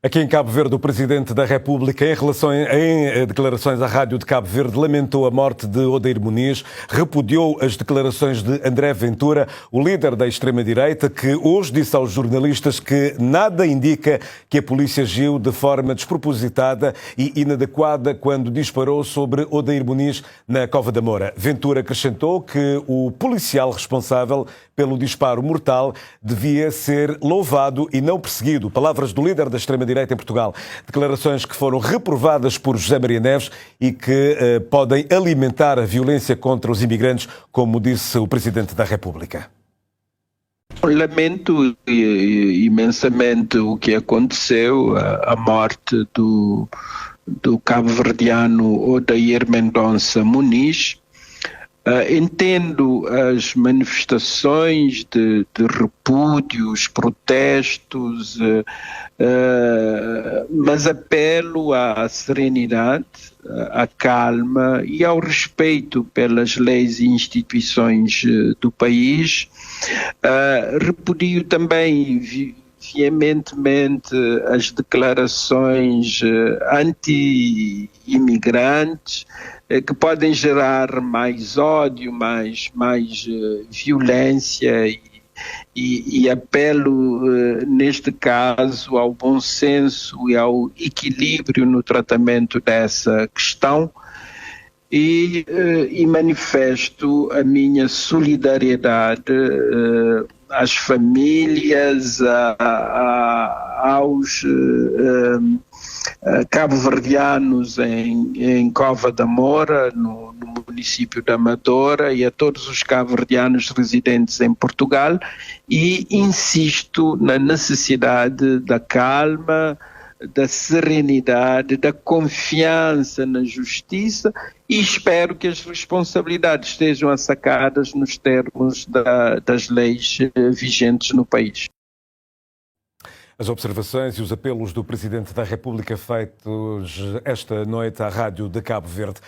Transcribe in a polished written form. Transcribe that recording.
Aqui em Cabo Verde, o Presidente da República, em declarações à Rádio de Cabo Verde, lamentou a morte de Odair Muniz, repudiou as declarações de André Ventura, o líder da extrema-direita, que hoje disse aos jornalistas que nada indica que a polícia agiu de forma despropositada e inadequada quando disparou sobre Odair Muniz na Cova da Moura. Ventura acrescentou que o policial responsável pelo disparo mortal devia ser louvado e não perseguido. Palavras do líder da extrema-direita em Portugal. Declarações que foram reprovadas por José Maria Neves e que podem alimentar a violência contra os imigrantes, como disse o Presidente da República. Lamento imensamente o que aconteceu, a morte do cabo-verdiano Odair Mendonça Muniz. Entendo as manifestações de repúdio, os protestos, mas apelo à serenidade, à calma e ao respeito pelas leis e instituições do país. Repudio também veementemente as declarações anti-imigrantes, que podem gerar mais ódio, mais violência e apelo, neste caso, ao bom senso e ao equilíbrio no tratamento dessa questão e manifesto a minha solidariedade às famílias, aos cabo-verdianos em Cova da Moura, no município da Amadora, e a todos os cabo-verdianos residentes em Portugal, e insisto na necessidade da calma, da serenidade, da confiança na justiça, e espero que as responsabilidades sejam assacadas nos termos das leis vigentes no país. As observações e os apelos do Presidente da República feitos esta noite à Rádio de Cabo Verde.